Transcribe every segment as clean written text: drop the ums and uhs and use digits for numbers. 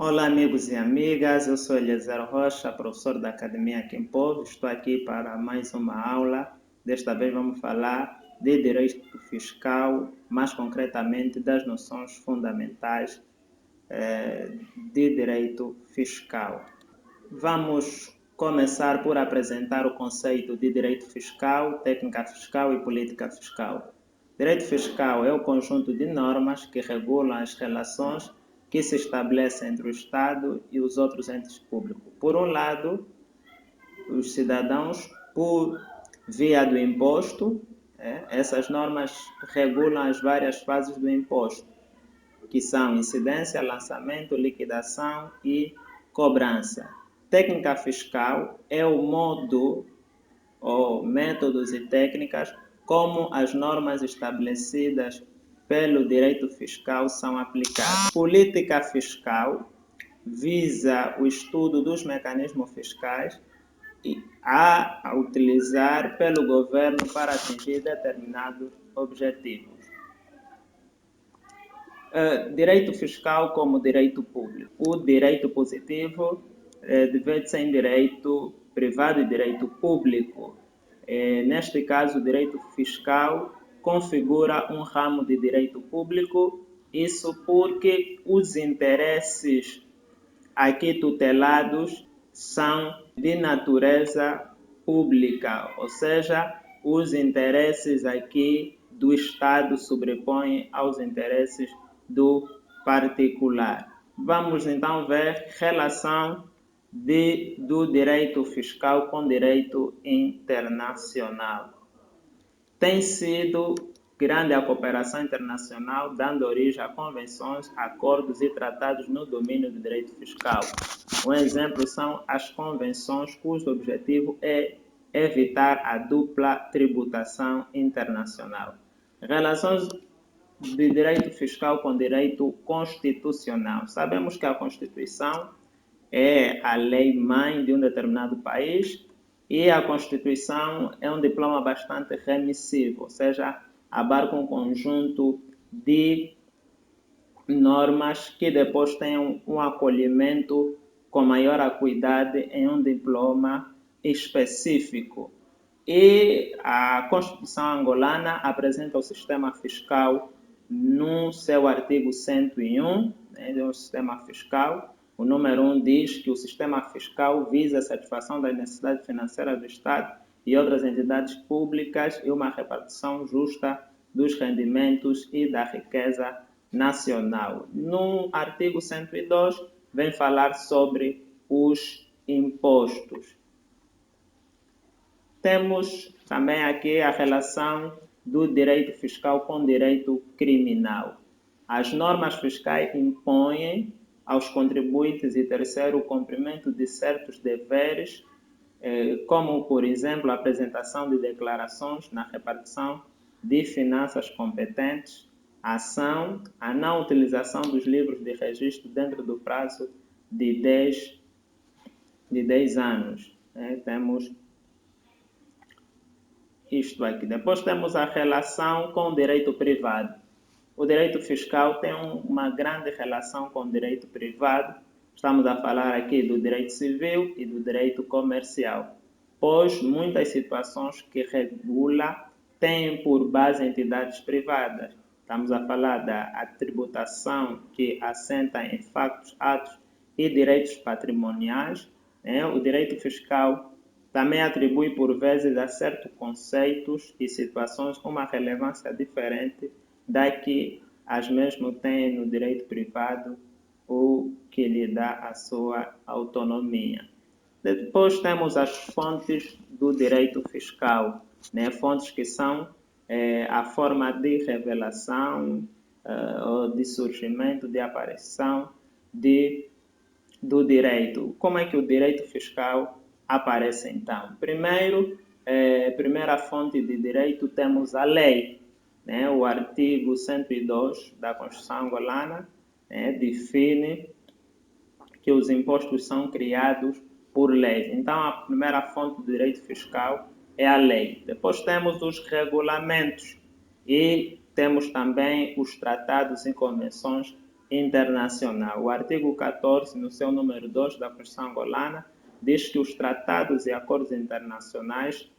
Olá, amigos e amigas. Eu sou Eliezer Rocha, professor da Academia Quimpovo. Estou aqui para mais uma aula. Desta vez vamos falar de direito fiscal, mais concretamente das noções fundamentais de direito fiscal. Vamos começar por apresentar o conceito de direito fiscal, técnica fiscal e política fiscal. Direito fiscal é o conjunto de normas que regulam as relações que se estabelecem entre o Estado e os outros entes públicos. Por um lado, os cidadãos, por via do imposto, essas normas regulam as várias fases do imposto, que são incidência, lançamento, liquidação e cobrança. Técnica fiscal é o modo ou métodos e técnicas como as normas estabelecidas pelo direito fiscal são aplicadas. Política fiscal visa o estudo dos mecanismos fiscais a utilizar pelo governo para atingir determinados objetivos. Direito fiscal como direito público. O direito positivo divide-se em direito privado e direito público. Neste caso, o direito fiscal configura um ramo de direito público, isso porque os interesses aqui tutelados são de natureza pública, ou seja, os interesses aqui do Estado sobrepõem aos interesses do particular. Vamos então ver relação do direito fiscal com direito internacional. Tem sido grande a cooperação internacional, dando origem a convenções, acordos e tratados no domínio do direito fiscal. Um exemplo são as convenções cujo objetivo é evitar a dupla tributação internacional. Relações de direito fiscal com direito constitucional. Sabemos que a Constituição é a lei-mãe de um determinado país e a Constituição é um diploma bastante remissivo, ou seja, abarca um conjunto de normas que depois têm um acolhimento com maior acuidade em um diploma específico. E a Constituição angolana apresenta o sistema fiscal no seu artigo 101, é um sistema fiscal. O número 1 diz que o sistema fiscal visa a satisfação das necessidades financeiras do Estado e outras entidades públicas e uma repartição justa dos rendimentos e da riqueza nacional. No artigo 102, vem falar sobre os impostos. Temos também aqui a relação do direito fiscal com direito criminal. As normas fiscais impõem aos contribuintes e terceiros o cumprimento de certos deveres, como, por exemplo, a apresentação de declarações na repartição de finanças competentes, a não utilização dos livros de registro dentro do prazo de 10 anos. Temos isto aqui. Depois temos a relação com o direito privado. O direito fiscal tem uma grande relação com o direito privado. Estamos a falar aqui do direito civil e do direito comercial, pois muitas situações que regula têm por base entidades privadas. Estamos a falar da tributação que assenta em factos, atos e direitos patrimoniais. O direito fiscal também atribui por vezes a certos conceitos e situações uma relevância diferente da que as mesmas têm no direito privado, o que lhe dá a sua autonomia. Depois temos as fontes do direito fiscal, fontes que são a forma de revelação ou de surgimento, de aparição do direito. Como é que o direito fiscal aparece então? Primeiro, primeira fonte de direito temos a lei. O artigo 102 da Constituição angolana define que os impostos são criados por lei. Então, a primeira fonte do direito fiscal é a lei. Depois temos os regulamentos e temos também os tratados e convenções internacional. O artigo 14, no seu número 2 da Constituição angolana, diz que os tratados e acordos internacionais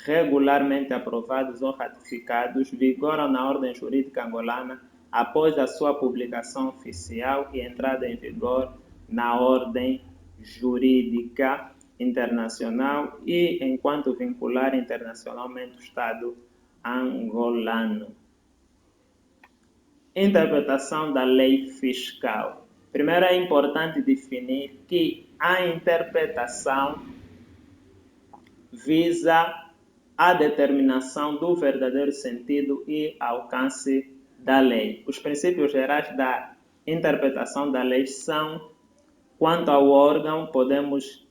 regularmente aprovados ou ratificados vigoram na ordem jurídica angolana após a sua publicação oficial e entrada em vigor na ordem jurídica internacional e enquanto vincular internacionalmente o Estado angolano. Interpretação da lei fiscal. Primeiro é importante definir que a interpretação visa a determinação do verdadeiro sentido e alcance da lei. Os princípios gerais da interpretação da lei são: quanto ao órgão, podemos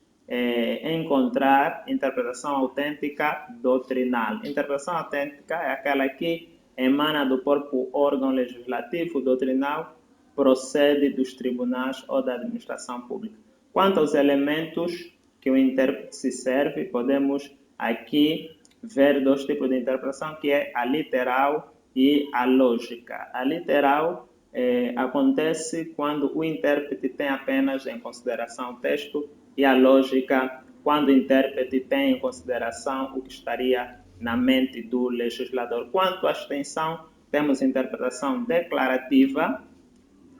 encontrar interpretação autêntica doutrinal. Interpretação autêntica é aquela que emana do próprio órgão legislativo. Doutrinal procede dos tribunais ou da administração pública. Quanto aos elementos que o intérprete se serve, podemos aqui ver dois tipos de interpretação, que é a literal e a lógica. A literal acontece quando o intérprete tem apenas em consideração o texto, e a lógica quando o intérprete tem em consideração o que estaria na mente do legislador. Quanto à extensão, temos interpretação declarativa,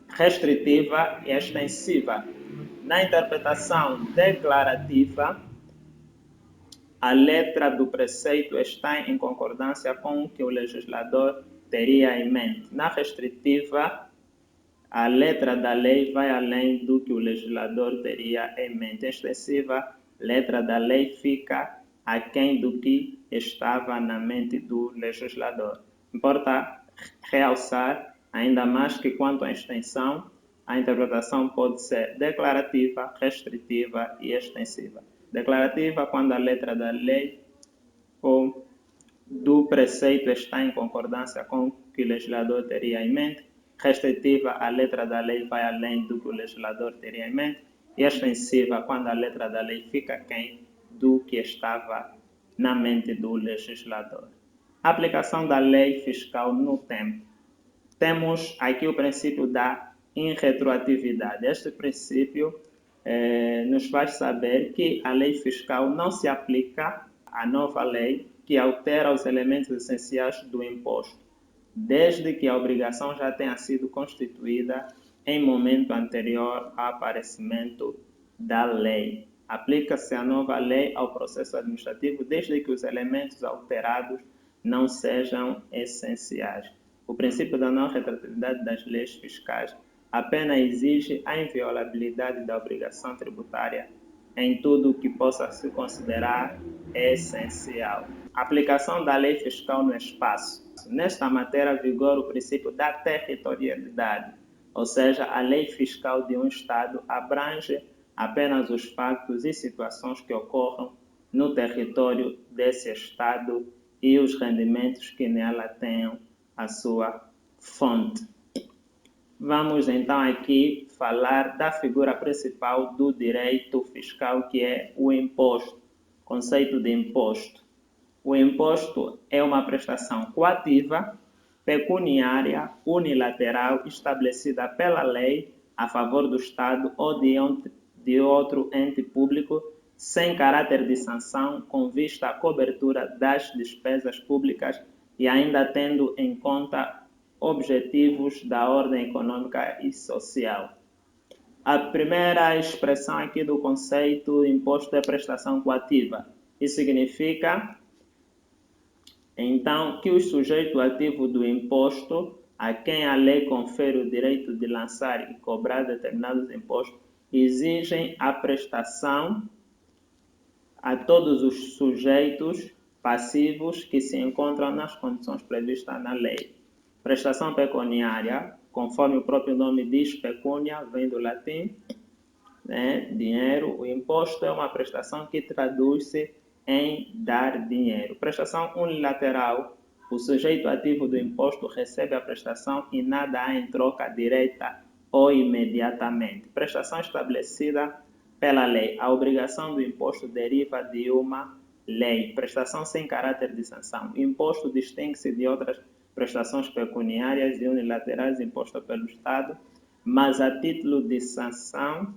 restritiva e extensiva. Na interpretação declarativa, a letra do preceito está em concordância com o que o legislador teria em mente. Na restritiva, a letra da lei vai além do que o legislador teria em mente. Em extensiva, a letra da lei fica aquém do que estava na mente do legislador. Importa realçar ainda mais que, quanto à extensão, a interpretação pode ser declarativa, restritiva e extensiva. Declarativa, quando a letra da lei ou do preceito está em concordância com o que o legislador teria em mente. Restritiva, a letra da lei vai além do que o legislador teria em mente. E extensiva, quando a letra da lei fica aquém do que estava na mente do legislador. Aplicação da lei fiscal no tempo. Temos aqui o princípio da irretroatividade. Este princípio nos faz saber que a lei fiscal não se aplica à nova lei que altera os elementos essenciais do imposto, desde que a obrigação já tenha sido constituída em momento anterior ao aparecimento da lei. Aplica-se a nova lei ao processo administrativo desde que os elementos alterados não sejam essenciais. O princípio da não retroatividade das leis fiscais apenas exige a inviolabilidade da obrigação tributária em tudo o que possa se considerar essencial. Aplicação da lei fiscal no espaço. Nesta matéria vigora o princípio da territorialidade, ou seja, a lei fiscal de um Estado abrange apenas os fatos e situações que ocorram no território desse Estado e os rendimentos que nela tenham a sua fonte. Vamos então aqui falar da figura principal do direito fiscal, que é o imposto, conceito de imposto. O imposto é uma prestação coativa, pecuniária, unilateral, estabelecida pela lei a favor do Estado ou de outro ente público, sem caráter de sanção, com vista à cobertura das despesas públicas e ainda tendo em conta objetivos da ordem econômica e social. A primeira expressão aqui do conceito imposto é prestação coativa. Isso significa, então, que o sujeito ativo do imposto, a quem a lei confere o direito de lançar e cobrar determinados impostos, exigem a prestação a todos os sujeitos passivos que se encontram nas condições previstas na lei. Prestação pecuniária, conforme o próprio nome diz, pecúnia vem do latim, dinheiro. O imposto é uma prestação que traduz-se em dar dinheiro. Prestação unilateral, o sujeito ativo do imposto recebe a prestação e nada há em troca direta ou imediatamente. Prestação estabelecida pela lei. A obrigação do imposto deriva de uma lei. Prestação sem caráter de sanção. O imposto distingue-se de outras prestações pecuniárias e unilaterais impostas pelo Estado mas a título de sanção,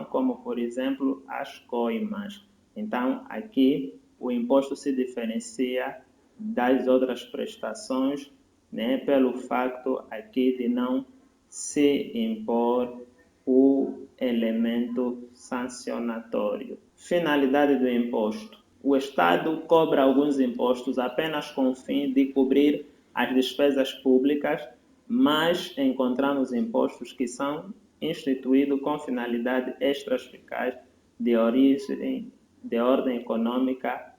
como por exemplo as coimas. Então, aqui o imposto se diferencia das outras prestações, né, pelo facto aqui de não se impor o elemento sancionatório. Finalidade do imposto. O Estado cobra alguns impostos apenas com o fim de cobrir as despesas públicas, mas encontramos impostos que são instituídos com finalidade extra-fiscais de ordem econômica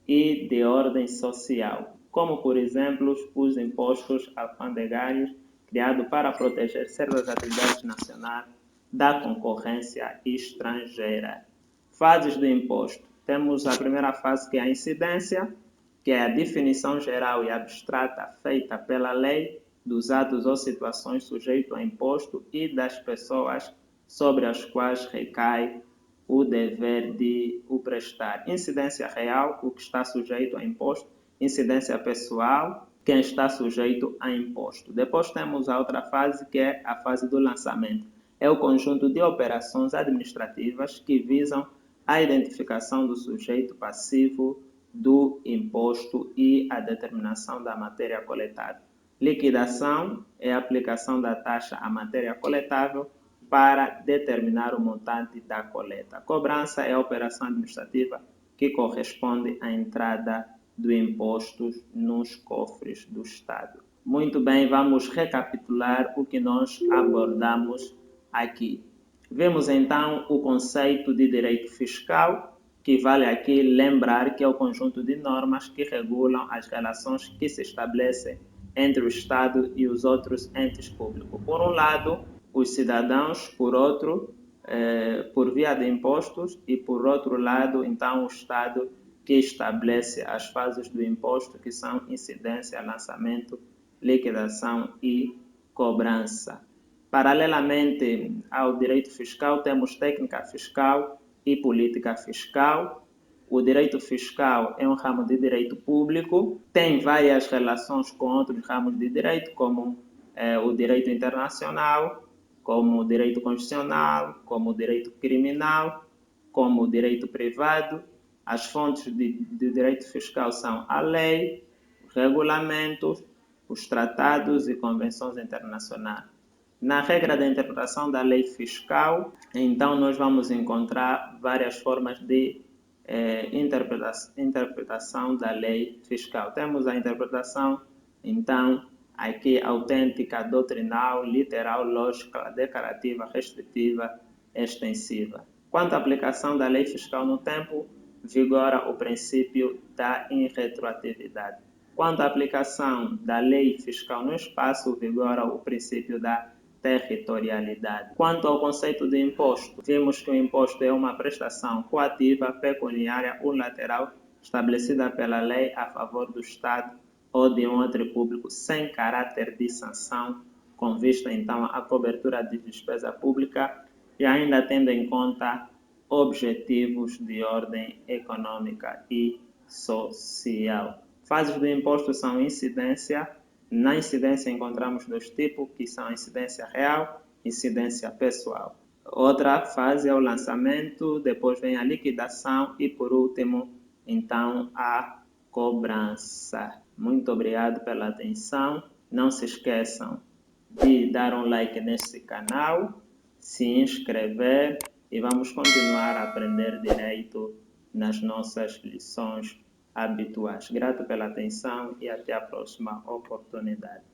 e de ordem social, como, por exemplo, os impostos alfandegários, criados para proteger certas atividades nacionais da concorrência estrangeira. Fases do imposto. Temos a primeira fase, que é a incidência, que é a definição geral e abstrata feita pela lei dos atos ou situações sujeitos a imposto e das pessoas sobre as quais recai o dever de o prestar. Incidência real, o que está sujeito a imposto. Incidência pessoal, quem está sujeito a imposto. Depois temos a outra fase, que é a fase do lançamento. É o conjunto de operações administrativas que visam a identificação do sujeito passivo do imposto e a determinação da matéria coletável. Liquidação é a aplicação da taxa à matéria coletável para determinar o montante da coleta. Cobrança é a operação administrativa que corresponde à entrada do imposto nos cofres do Estado. Muito bem, vamos recapitular o que nós abordamos aqui. Vemos então o conceito de direito fiscal, que vale aqui lembrar que é o conjunto de normas que regulam as relações que se estabelecem entre o Estado e os outros entes públicos. Por um lado, os cidadãos, por outro, por via de impostos, e por outro lado, então, o Estado, que estabelece as fases do imposto, que são incidência, lançamento, liquidação e cobrança. Paralelamente ao direito fiscal, temos técnica fiscal e política fiscal. O direito fiscal é um ramo de direito público, tem várias relações com outros ramos de direito, como o direito internacional, como o direito constitucional, como o direito criminal, como o direito privado. As fontes de direito fiscal são a lei, os regulamentos, os tratados e convenções internacionais. Na regra da interpretação da lei fiscal, então nós vamos encontrar várias formas de interpretação da lei fiscal. Temos a interpretação, então, aqui autêntica, doutrinal, literal, lógica, declarativa, restritiva, extensiva. Quanto à aplicação da lei fiscal no tempo, vigora o princípio da irretroatividade. Quanto à aplicação da lei fiscal no espaço, vigora o princípio da territorialidade. Quanto ao conceito de imposto, vimos que o imposto é uma prestação coativa, pecuniária, unilateral, estabelecida pela lei a favor do Estado ou de um ente público, sem caráter de sanção, com vista então à cobertura de despesa pública e ainda tendo em conta objetivos de ordem econômica e social. Fases do imposto são incidência. Na incidência encontramos dois tipos, que são a incidência real e incidência pessoal. Outra fase é o lançamento, depois vem a liquidação e, por último, então, a cobrança. Muito obrigado pela atenção. Não se esqueçam de dar um like neste canal, se inscrever e vamos continuar a aprender direito nas nossas lições habituais. Grato pela atenção e até a próxima oportunidade.